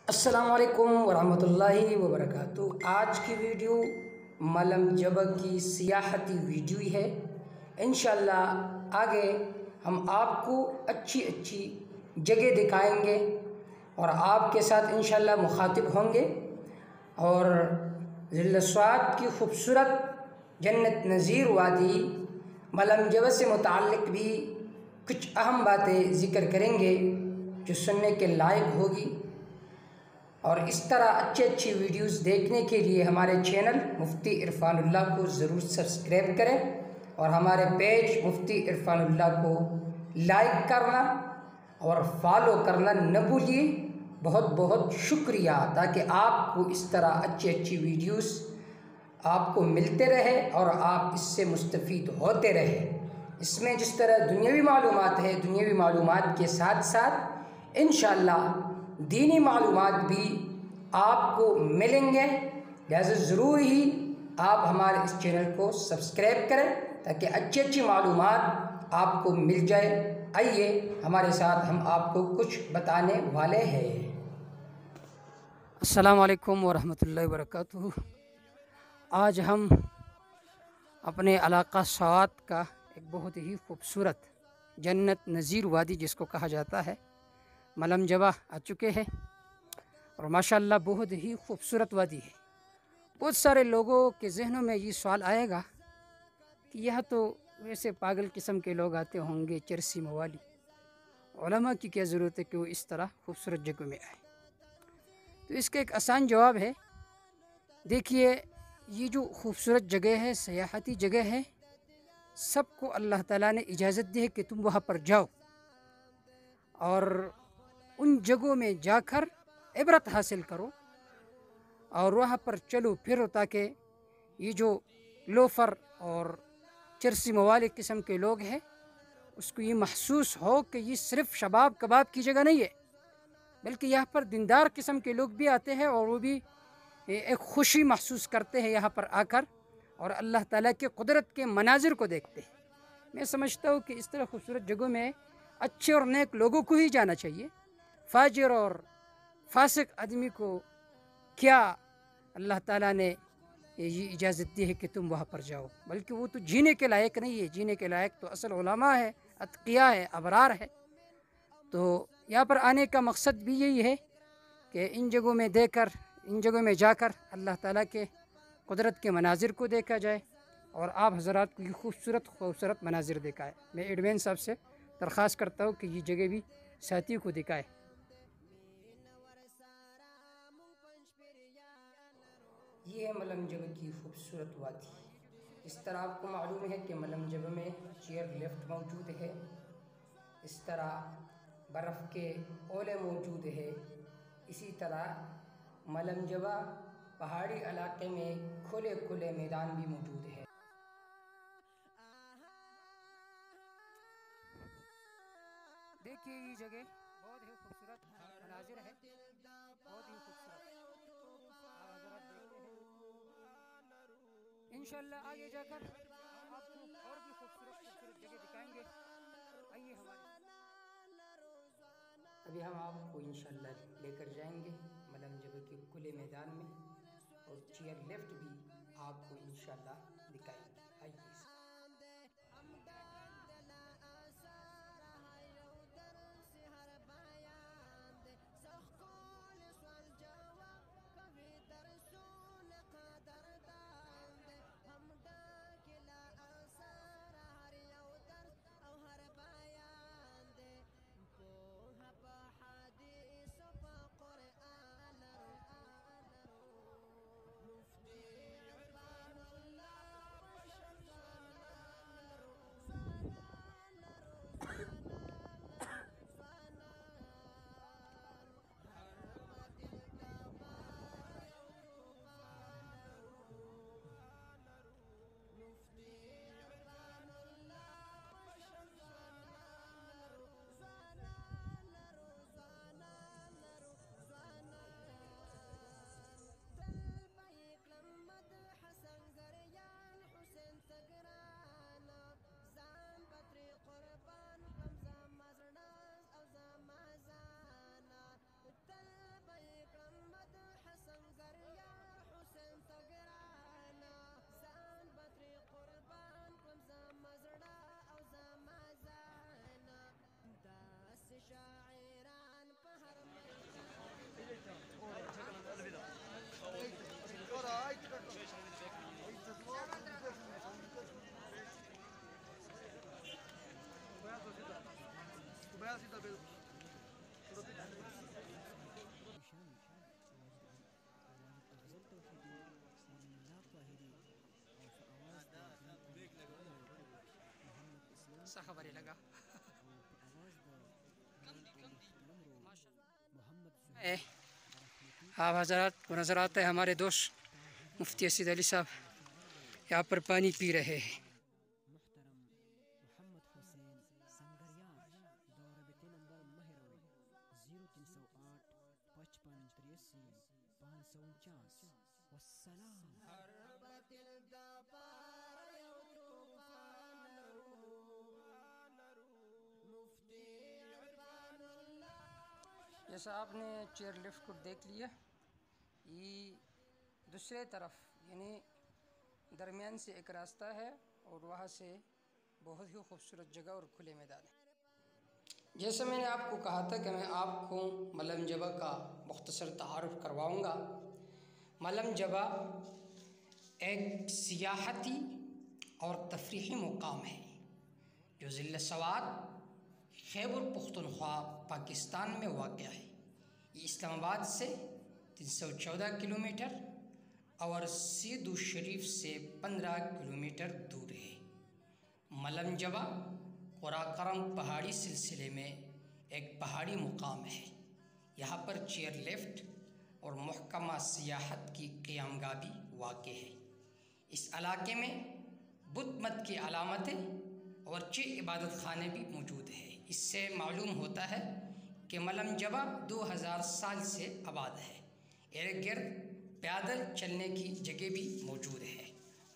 السلام علیکم ورحمۃ اللہ وبرکاتہ۔ آج کی ویڈیو ملم جبہ کی سیاحتی ویڈیو ہی ہے۔ انشاءاللہ آگے ہم آپ کو اچھی جگہ دکھائیں گے اور آپ کے ساتھ انشاءاللہ مخاطب ہوں گے، اور ضلع سوات کی خوبصورت جنت نظیر وادی ملم جبہ سے متعلق بھی کچھ اہم باتیں ذکر کریں گے جو سننے کے لائق ہوگی۔ اور اس طرح اچھی ویڈیوز دیکھنے کے لیے ہمارے چینل مفتی عرفان اللہ کو ضرور سبسکرائب کریں، اور ہمارے پیج مفتی عرفان اللہ کو لائک کرنا اور فالو کرنا نہ بھولیے۔ بہت بہت شکریہ، تاکہ آپ کو اس طرح اچھی ویڈیوز آپ کو ملتے رہے اور آپ اس سے مستفید ہوتے رہے۔ اس میں جس طرح دنیاوی معلومات ہے، دنیاوی معلومات کے ساتھ ساتھ انشاءاللہ دینی معلومات بھی آپ کو ملیں گے، لہذا ضرور ہی آپ ہمارے اس چینل کو سبسکرائب کریں تاکہ اچھی معلومات آپ کو مل جائے۔ آئیے ہمارے ساتھ، ہم آپ کو کچھ بتانے والے ہیں۔ السلام علیکم ورحمۃ اللہ وبرکاتہ۔ آج ہم اپنے علاقہ سوات کا ایک بہت ہی خوبصورت جنت نظیر وادی جس کو کہا جاتا ہے ملم جبہ آ چکے ہیں، اور ماشاءاللہ بہت ہی خوبصورت وادی ہے۔ بہت سارے لوگوں کے ذہنوں میں یہ سوال آئے گا کہ یہ تو ویسے پاگل قسم کے لوگ آتے ہوں گے، چرسی موالی، علماء کی کیا ضرورت ہے کہ وہ اس طرح خوبصورت جگہ میں آئے؟ تو اس کا ایک آسان جواب ہے، دیکھیے یہ جو خوبصورت جگہ ہے، سیاحتی جگہ ہے، سب کو اللہ تعالیٰ نے اجازت دی ہے کہ تم وہاں پر جاؤ اور ان جگہوں میں جا کر عبرت حاصل کرو، اور وہاں پر چلو پھرو، تاکہ یہ جو لوفر اور چرسی موالی قسم کے لوگ ہیں اس کو یہ محسوس ہو کہ یہ صرف شباب کباب کی جگہ نہیں ہے، بلکہ یہاں پر دیندار قسم کے لوگ بھی آتے ہیں اور وہ بھی ایک خوشی محسوس کرتے ہیں یہاں پر آ کر، اور اللہ تعالیٰ کے قدرت کے مناظر کو دیکھتے ہیں۔ میں سمجھتا ہوں کہ اس طرح خوبصورت جگہوں میں اچھے اور نیک لوگوں کو ہی جانا چاہیے۔ فاجر اور فاسق آدمی کو کیا اللہ تعالیٰ نے یہ اجازت دی ہے کہ تم وہاں پر جاؤ؟ بلکہ وہ تو جینے کے لائق نہیں ہے، جینے کے لائق تو اصل علماء ہے، اتقیاء ہے، ابرار ہے۔ تو یہاں پر آنے کا مقصد بھی یہی ہے کہ ان جگہوں میں ان جگہوں میں جا کر اللہ تعالیٰ کے قدرت کے مناظر کو دیکھا جائے، اور آپ حضرات کو یہ خوبصورت مناظر دکھائے۔ میں ایڈمن صاحب سے درخواست کرتا ہوں کہ یہ جگہ بھی ساتھی کو دکھائے۔ یہ ہے ملم جبہ کی خوبصورت وادی۔ اس طرح آپ کو معلوم ہے کہ ملم جبہ میں چیئر لفٹ موجود ہے، اس طرح برف کے اولے موجود ہے، اسی طرح ملم جبہ پہاڑی علاقے میں کھلے میدان بھی موجود ہے۔ دیکھیے یہ جگہ بہت ہی خوبصورت مناظر ہے، بہت ہی خوبصورت آپ حضرات دیکھتے ہیں۔ انشاءاللہ آگے جا کر ہم آپ کو اور بھی خوبصورت جگہ دکھائیں گے۔ آئیے ہمارے ابھی ہم آپ کو انشاءاللہ لے کر جائیں گے ملم جبہ کے کھلے میدان میں، اور چیئر لفٹ بھی آپ کو انشاءاللہ دکھائیں گے۔ آئیے۔ ہمارے لگا۔ آپ حضرات کو نظر آتا ہے ہمارے دوست مفتی اسد علی صاحب یہاں پر پانی پی رہے ہیں۔ جیسا آپ نے چیئر لفٹ کو دیکھ لیا، یہ دوسرے طرف یعنی درمیان سے ایک راستہ ہے اور وہاں سے بہت ہی خوبصورت جگہ اور کھلے میدان ہے۔ جیسے میں نے آپ کو کہا تھا کہ میں آپ کو ملم جبہ کا مختصر تعارف کرواؤں گا۔ ملم جبہ ایک سیاحتی اور تفریحی مقام ہے جو ضلع سوات خیبر پختونخوا پاکستان میں واقع ہے۔ یہ اسلام آباد سے 314 کلومیٹر اور سیدو شریف سے 15 کلومیٹر دور ہے۔ ملم جبہ قراقرم پہاڑی سلسلے میں ایک پہاڑی مقام ہے۔ یہاں پر چیئر لفٹ اور محکمہ سیاحت کی قیامگاہ بھی واقع ہے۔ اس علاقے میں بدھ مت کی علامتیں اور 6 عبادت خانے بھی موجود ہیں۔ اس سے معلوم ہوتا ہے کہ ملم جبہ 2000 سال سے آباد ہے۔ ارد گرد پیدل چلنے کی جگہ بھی موجود ہے۔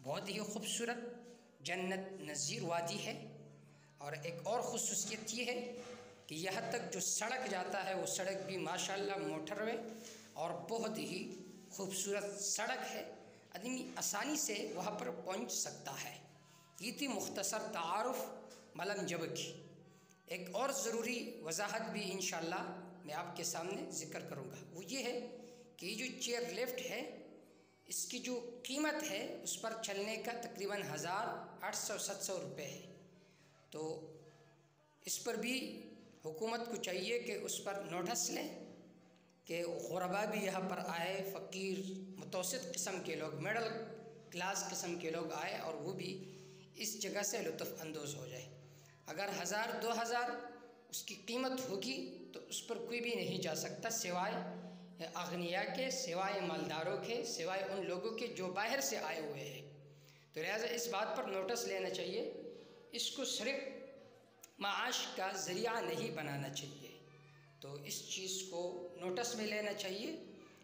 بہت ہی خوبصورت جنت نظیر وادی ہے، اور ایک اور خصوصیت یہ ہے کہ یہاں تک جو سڑک جاتا ہے وہ سڑک بھی ماشاءاللہ موٹر وے اور بہت ہی خوبصورت سڑک ہے، آدمی آسانی سے وہاں پر پہنچ سکتا ہے۔ یہ تھی مختصر تعارف ملم جبہ کی۔ ایک اور ضروری وضاحت بھی انشاءاللہ میں آپ کے سامنے ذکر کروں گا، وہ یہ ہے کہ یہ جو چیئر لفٹ ہے اس کی جو قیمت ہے اس پر چلنے کا تقریباً 1800-700 روپے ہے۔ تو اس پر بھی حکومت کو چاہیے کہ اس پر نوٹس لیں کہ غربا بھی یہاں پر آئے، فقیر متوسط قسم کے لوگ، مڈل کلاس قسم کے لوگ آئے اور وہ بھی اس جگہ سے لطف اندوز ہو جائے۔ اگر 1000-2000 اس کی قیمت ہوگی تو اس پر کوئی بھی نہیں جا سکتا سوائے اغنیاء کے، سوائے مالداروں کے، سوائے ان لوگوں کے جو باہر سے آئے ہوئے ہیں۔ تو لہٰذا اس بات پر نوٹس لینا چاہیے، اس کو صرف معاش کا ذریعہ نہیں بنانا چاہیے۔ تو اس چیز کو نوٹس میں لینا چاہیے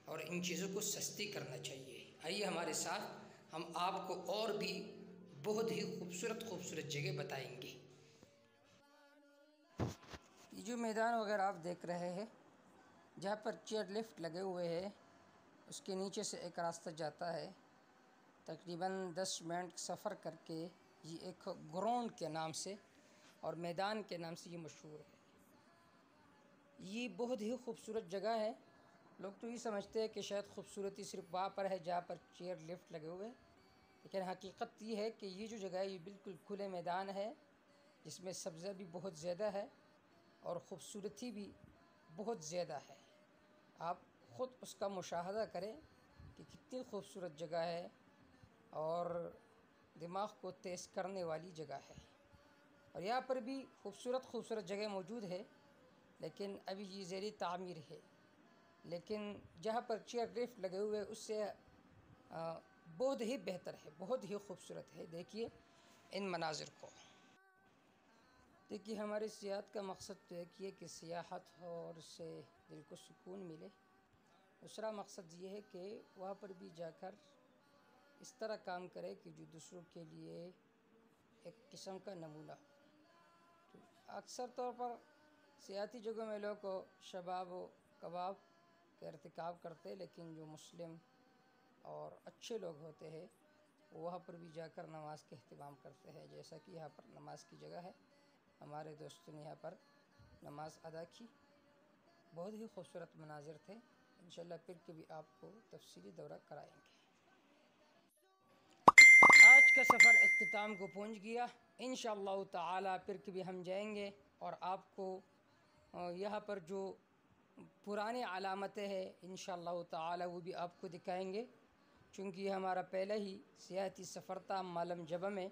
اور ان چیزوں کو سستی کرنا چاہیے۔ آئیے ہمارے ساتھ، ہم آپ کو اور بھی بہت ہی خوبصورت جگہ بتائیں گے۔ یہ جو میدان وغیرہ آپ دیکھ رہے ہیں جہاں پر چیئر لفٹ لگے ہوئے ہیں، اس کے نیچے سے ایک راستہ جاتا ہے، تقریباً 10 منٹ سفر کر کے یہ ایک گراؤنڈ کے نام سے اور میدان کے نام سے یہ مشہور ہے۔ یہ بہت ہی خوبصورت جگہ ہے۔ لوگ تو یہ سمجھتے ہیں کہ شاید خوبصورتی صرف وہاں پر ہے جہاں پر چیئر لفٹ لگے ہوئے ہیں، لیکن حقیقت یہ ہے کہ یہ جو جگہ ہے یہ بالکل کھلے میدان ہے، جس میں سبزہ بھی بہت زیادہ ہے اور خوبصورتی بھی بہت زیادہ ہے۔ آپ خود اس کا مشاہدہ کریں کہ کتنی خوبصورت جگہ ہے اور دماغ کو تیز کرنے والی جگہ ہے۔ اور یہاں پر بھی خوبصورت جگہ موجود ہے، لیکن ابھی یہ زیر تعمیر ہے۔ لیکن جہاں پر چیئر لفٹ لگے ہوئے اس سے بہت ہی بہتر ہے، بہت ہی خوبصورت ہے۔ دیکھیے ان مناظر کو۔ دیکھیے ہماری سیاحت کا مقصد تو ایک یہ کہ سیاحت ہو اور اس سے دل کو سکون ملے۔ دوسرا مقصد یہ ہے کہ وہاں پر بھی جا کر اس طرح کام کرے کہ جو دوسروں کے لیے ایک قسم کا نمونہ ہو۔ تو اکثر طور پر سیاحتی جگہوں میں لوگ شباب و کباب کا ارتکاب کرتے، لیکن جو مسلم اور اچھے لوگ ہوتے ہیں وہاں پر بھی جا کر نماز کے اہتمام کرتے ہیں، جیسا کہ یہاں پر نماز کی جگہ ہے۔ ہمارے دوستوں نے یہاں پر نماز ادا کی، بہت ہی خوبصورت مناظر تھے۔ انشاءاللہ پھر کبھی آپ کو تفصیلی دورہ کرائیں گے۔ آج کا سفر اختتام کو پہنچ گیا، انشاءاللہ تعالی پھر کبھی ہم جائیں گے اور آپ کو یہاں پر جو پرانی علامتیں ہیں انشاءاللہ تعالی وہ بھی آپ کو دکھائیں گے، چونکہ یہ ہمارا پہلا ہی سیاحتی سفر تھا ملم جبہ میں۔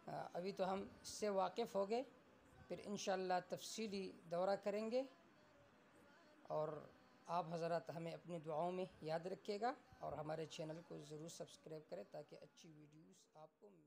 ابھی تو ہم اس سے واقف ہو گئے، پھر انشاءاللہ تفصیلی دورہ کریں گے، اور آپ حضرات ہمیں اپنی دعاؤں میں یاد رکھیے گا، اور ہمارے چینل کو ضرور سبسکرائب کریں تاکہ اچھی ویڈیوز آپ کو مل